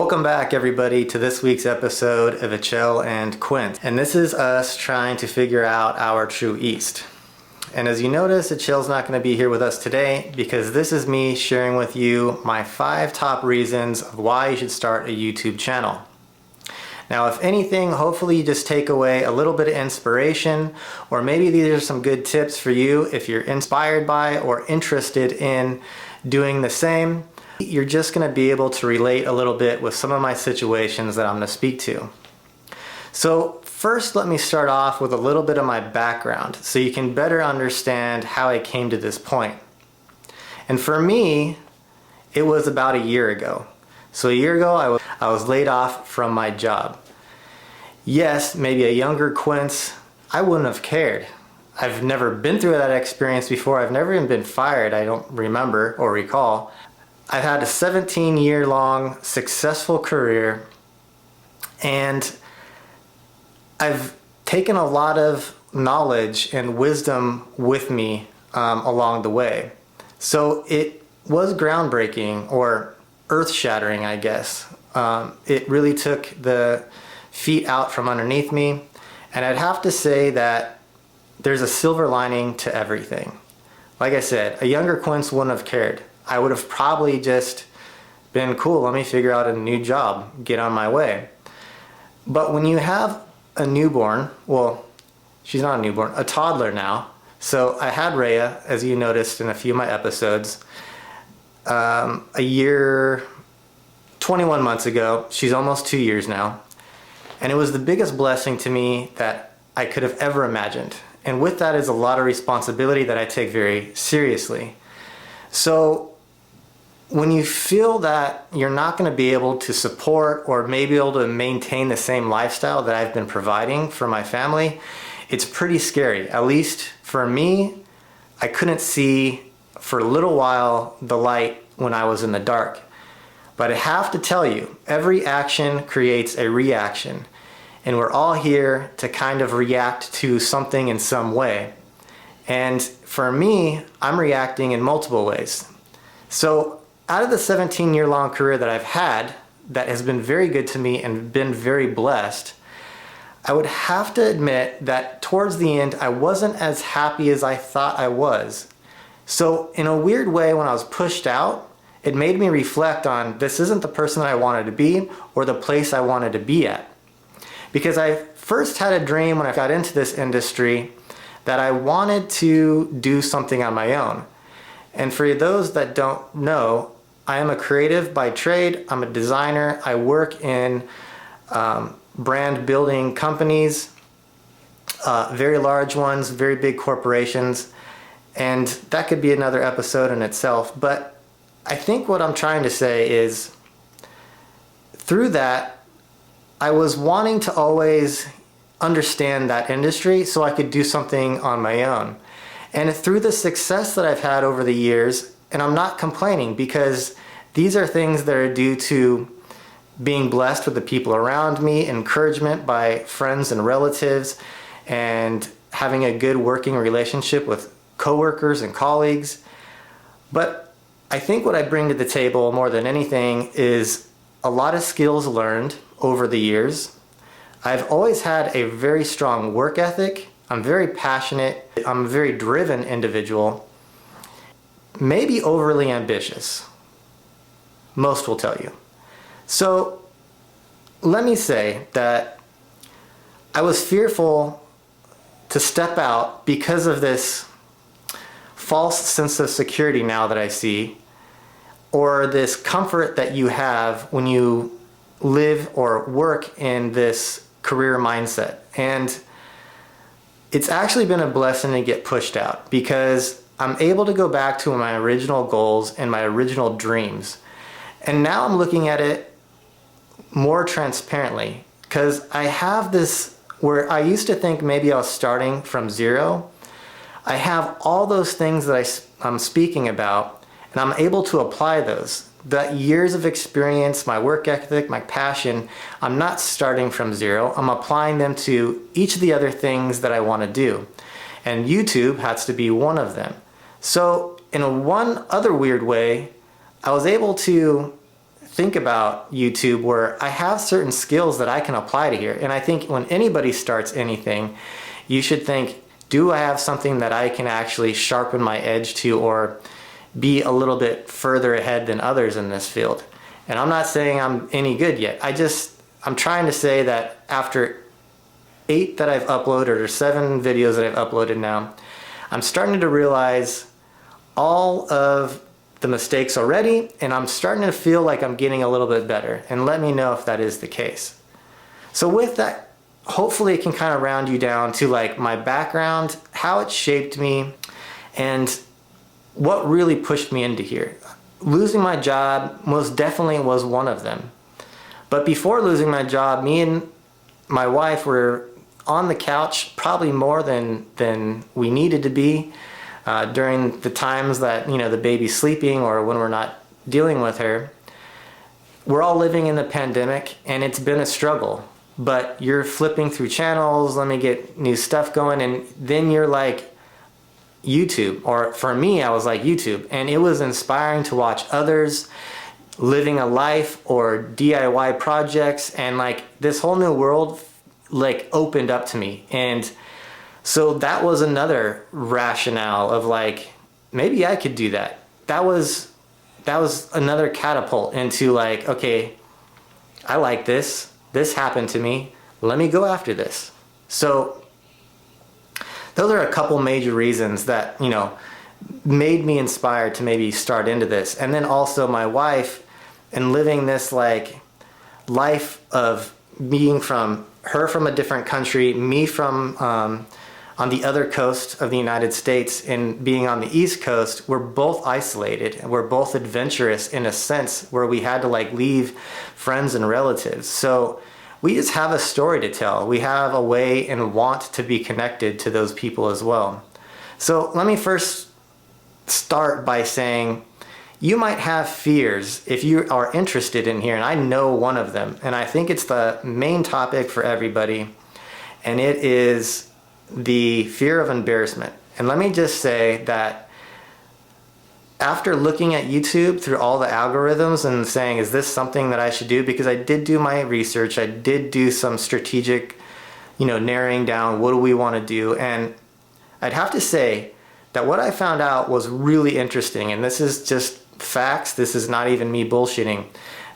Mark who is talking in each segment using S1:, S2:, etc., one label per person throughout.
S1: Welcome back, everybody, to this week's episode of Ixchel and Quince. And this is us trying to figure out our true east. And as you notice, Ixchel's not going to be here with us today because this is me sharing with you my 5 top reasons of why you should start a YouTube channel. Now, if anything, hopefully you just take away a little bit of inspiration, or maybe these are some good tips for you if you're inspired by or interested in doing the same. You're just going to be able to relate a little bit with some of my situations that I'm going to speak to. So first, let me start off with a little bit of my background so you can better understand how I came to this point. And for me, it was about a year ago. So a year ago, I was laid off from my job. Yes, maybe a younger Quince, I wouldn't have cared. I've never been through that experience before. I've never even been fired, I don't remember or recall. I've had a 17-year-long successful career, and I've taken a lot of knowledge and wisdom with me along the way. So it was groundbreaking, or earth-shattering, I guess. It really took the feet out from underneath me, and I'd have to say that there's a silver lining to everything. Like I said, a younger Quince wouldn't have cared. I would have probably just been, cool, let me figure out a new job, get on my way. But when you have a newborn, well, she's not a newborn, a toddler now. So I had Rhea, as you noticed in a few of my episodes, a year, 21 months ago. She's almost 2 years now. And it was the biggest blessing to me that I could have ever imagined. And with that is a lot of responsibility that I take very seriously. So when you feel that you're not going to be able to support or maybe able to maintain the same lifestyle that I've been providing for my family, it's pretty scary. At least for me, I couldn't see for a little while the light when I was in the dark. But I have to tell you, every action creates a reaction. And we're all here to kind of react to something in some way. And for me, I'm reacting in multiple ways. So out of the 17-year-long career that I've had, that has been very good to me and been very blessed, I would have to admit that towards the end, I wasn't as happy as I thought I was. So in a weird way, when I was pushed out, it made me reflect on, this isn't the person that I wanted to be or the place I wanted to be at. Because I first had a dream when I got into this industry that I wanted to do something on my own. And for those that don't know, I am a creative by trade. I'm a designer. I work in brand building companies, very large ones, very big corporations. And that could be another episode in itself. But I think what I'm trying to say is, through that, I was wanting to always understand that industry so I could do something on my own. And through the success that I've had over the years, and I'm not complaining because these are things that are due to being blessed with the people around me, encouragement by friends and relatives, and having a good working relationship with coworkers and colleagues. But I think what I bring to the table more than anything is a lot of skills learned over the years. I've always had a very strong work ethic. I'm very passionate. I'm a very driven individual. Maybe overly ambitious. Most will tell you. So let me say that I was fearful to step out because of this false sense of security now that I see, or this comfort that you have when you live or work in this career mindset. And it's actually been a blessing to get pushed out because I'm able to go back to my original goals and my original dreams. And now I'm looking at it more transparently because I have this where I used to think maybe I was starting from zero. I have all those things that I'm speaking about, and I'm able to apply those. The years of experience, my work ethic, my passion, I'm not starting from zero. I'm applying them to each of the other things that I want to do. And YouTube has to be one of them. So in one other weird way, I was able to think about YouTube where I have certain skills that I can apply to here. And I think when anybody starts anything, you should think, do I have something that I can actually sharpen my edge to or be a little bit further ahead than others in this field? And I'm not saying I'm any good yet. I'm trying to say that after 8 that I've uploaded, or 7 videos that I've uploaded now, I'm starting to realize all of the mistakes already, and I'm starting to feel like I'm getting a little bit better. And let me know if that is the case. So with that, hopefully it can kind of round you down to like my background, how it shaped me, and what really pushed me into here. Losing my job most definitely was one of them. But before losing my job, me and my wife were on the couch probably more than we needed to be during the times that, you know, the baby's sleeping or when we're not dealing with her. We're all living in the pandemic, and it's been a struggle. But you're flipping through channels, let me get new stuff going, and then you're like, YouTube, or for me, I was like YouTube, and it was inspiring to watch others living a life or DIY projects, and like this whole new world like opened up to me. And so that was another rationale of like, maybe I could do that. That was another catapult into like, okay, I like this. This happened to me. Let me go after this. So those are a couple major reasons that, you know, made me inspired to maybe start into this. And then also my wife, and living this like life of being from her from a different country, me from on the other coast of the United States, and being on the East Coast, we're both isolated and we're both adventurous in a sense where we had to like leave friends and relatives. So we just have a story to tell. We have a way and want to be connected to those people as well. So let me first start by saying, you might have fears if you are interested in here, and I know one of them, and I think it's the main topic for everybody, and it is the fear of embarrassment. And let me just say that after looking at YouTube through all the algorithms and saying, is this something that I should do? Because I did do my research, I did do some strategic, you know, narrowing down what do we want to do, and I'd have to say that what I found out was really interesting, and this is just facts, this is not even me bullshitting,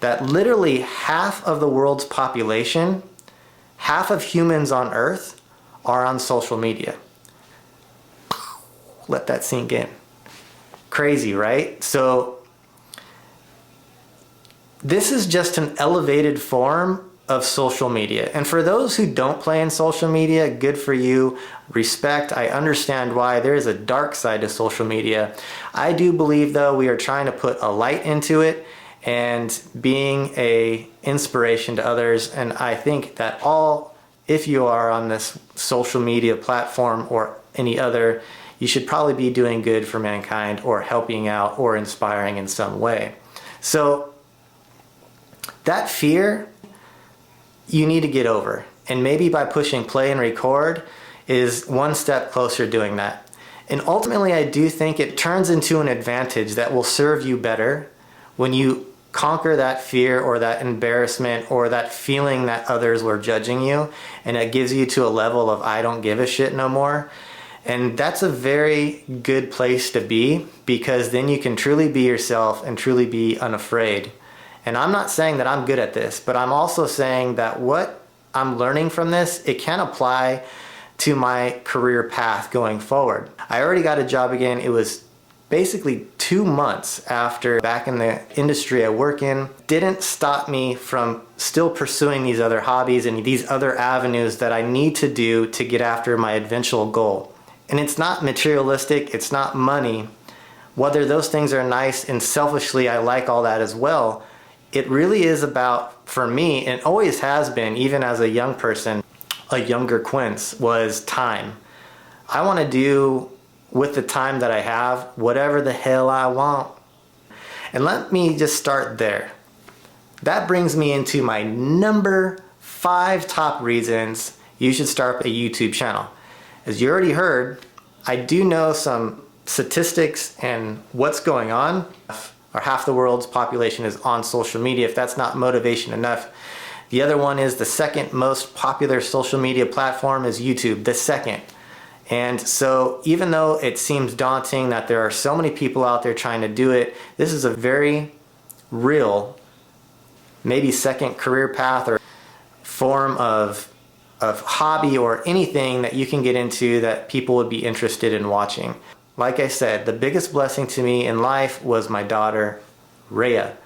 S1: that literally half of the world's population, half of humans on Earth, are on social media. Let that sink in. Crazy, right? So this is just an elevated form of social media. And for those who don't play in social media, good for you. Respect. I understand why. There is a dark side to social media. I do believe though we are trying to put a light into it and being a inspiration to others. And I think that if you are on this social media platform or any other, you should probably be doing good for mankind or helping out or inspiring in some way. So that fear, you need to get over. And maybe by pushing play and record is one step closer to doing that. And ultimately, I do think it turns into an advantage that will serve you better when you conquer that fear or that embarrassment or that feeling that others were judging you, and it gives you to a level of I don't give a shit no more. And that's a very good place to be, because then you can truly be yourself and truly be unafraid. And I'm not saying that I'm good at this, but I'm also saying that what I'm learning from this, it can apply to my career path going forward. I already got a job again. It was basically 2 months after back in the industry I work in. Didn't stop me from still pursuing these other hobbies and these other avenues that I need to do to get after my eventual goal. And it's not materialistic, it's not money. Whether those things are nice and selfishly I like all that as well, it really is about, for me, and always has been, even as a young person, a younger Quince, was time. I want to do with the time that I have whatever the hell I want. And let me just start there. That brings me into my number 5 top reasons you should start a YouTube channel. As you already heard, I do know some statistics and what's going on. or half the world's population is on social media. If that's not motivation enough, the other one is the second most popular social media platform is YouTube, the second. And so even though it seems daunting that there are so many people out there trying to do it, this is a very real, maybe second career path or form of hobby or anything that you can get into that people would be interested in watching. Like I said, the biggest blessing to me in life was my daughter, Rhea.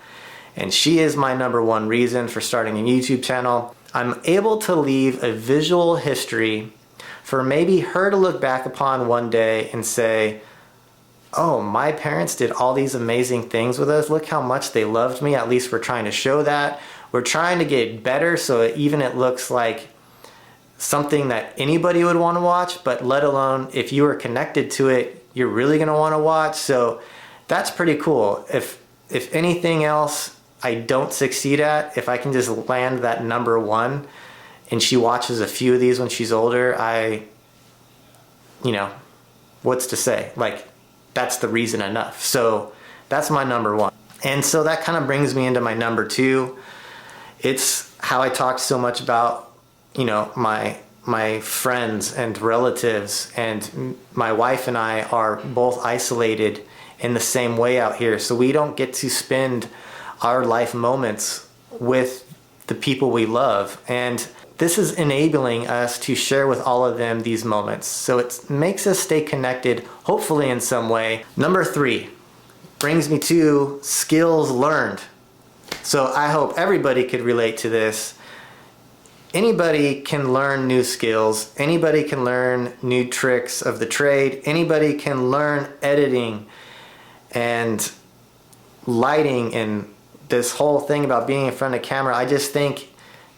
S1: And she is my number one reason for starting a YouTube channel. I'm able to leave a visual history for maybe her to look back upon one day and say, oh, my parents did all these amazing things with us. Look how much they loved me. At least we're trying to show that. We're trying to get better so even it looks like something that anybody would want to watch, but let alone if you are connected to it, you're really going to want to watch. So that's pretty cool. If anything else I don't succeed at, if I can just land that number one and she watches a few of these when she's older, what's to say? Like, that's the reason enough. So that's my number one. And so that kind of brings me into my number two. It's how I talked so much about, my friends and relatives, and my wife and I are both isolated in the same way out here. So we don't get to spend our life moments with the people we love. And this is enabling us to share with all of them these moments. So it makes us stay connected, hopefully in some way. Number three brings me to skills learned. So I hope everybody could relate to this. Anybody can learn new skills. Anybody can learn new tricks of the trade. Anybody can learn editing and lighting and this whole thing about being in front of camera. I just think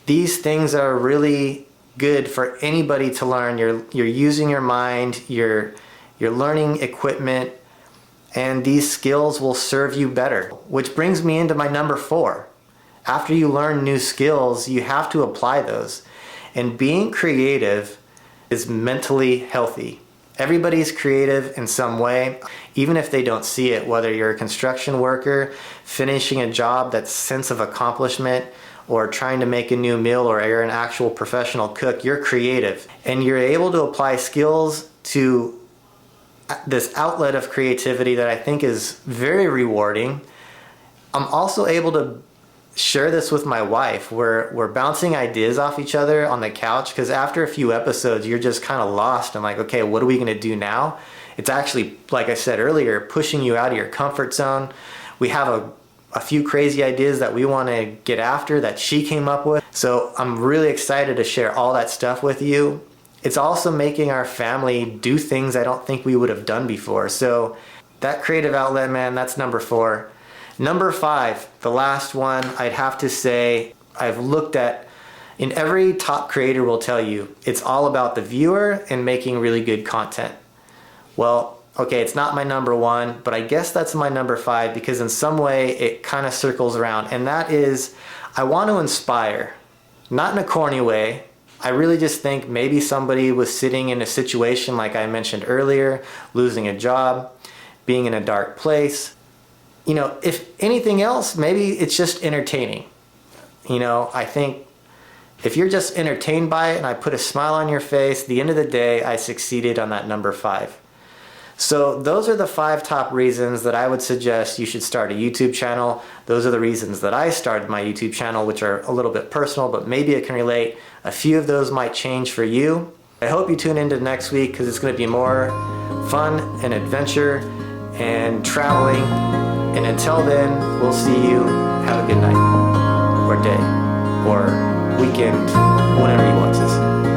S1: these things are really good for anybody to learn. You're using your mind, you're learning equipment, and these skills will serve you better. Which brings me into my number four. After you learn new skills, you have to apply those. And being creative is mentally healthy. Everybody's creative in some way, even if they don't see it, whether you're a construction worker, finishing a job, that sense of accomplishment, or trying to make a new meal, or you're an actual professional cook, you're creative. And you're able to apply skills to this outlet of creativity that I think is very rewarding. I'm also able to share this with my wife. We're bouncing ideas off each other on the couch, because after a few episodes you're just kind of lost and like, okay, what are we going to do now? It's actually, like I said earlier, pushing you out of your comfort zone. We have a few crazy ideas that we want to get after that she came up with. So I'm really excited to share all that stuff with you. It's also making our family do things I don't think we would have done before. So that creative outlet, man, that's number four. Number five, the last one, I'd have to say, I've looked at, and every top creator will tell you, it's all about the viewer and making really good content. Well, okay, it's not my number one, but I guess that's my number five, because in some way it kind of circles around. And that is, I want to inspire, not in a corny way. I really just think maybe somebody was sitting in a situation like I mentioned earlier, losing a job, being in a dark place. If anything else, maybe it's just entertaining. I think if you're just entertained by it and I put a smile on your face, at the end of the day, I succeeded on that number five. So those are the 5 top reasons that I would suggest you should start a YouTube channel. Those are the reasons that I started my YouTube channel, which are a little bit personal, but maybe it can relate. A few of those might change for you. I hope you tune into next week, because it's going to be more fun and adventure and traveling. And until then, we'll see you. Have a good night, or day, or weekend, whenever you watch this.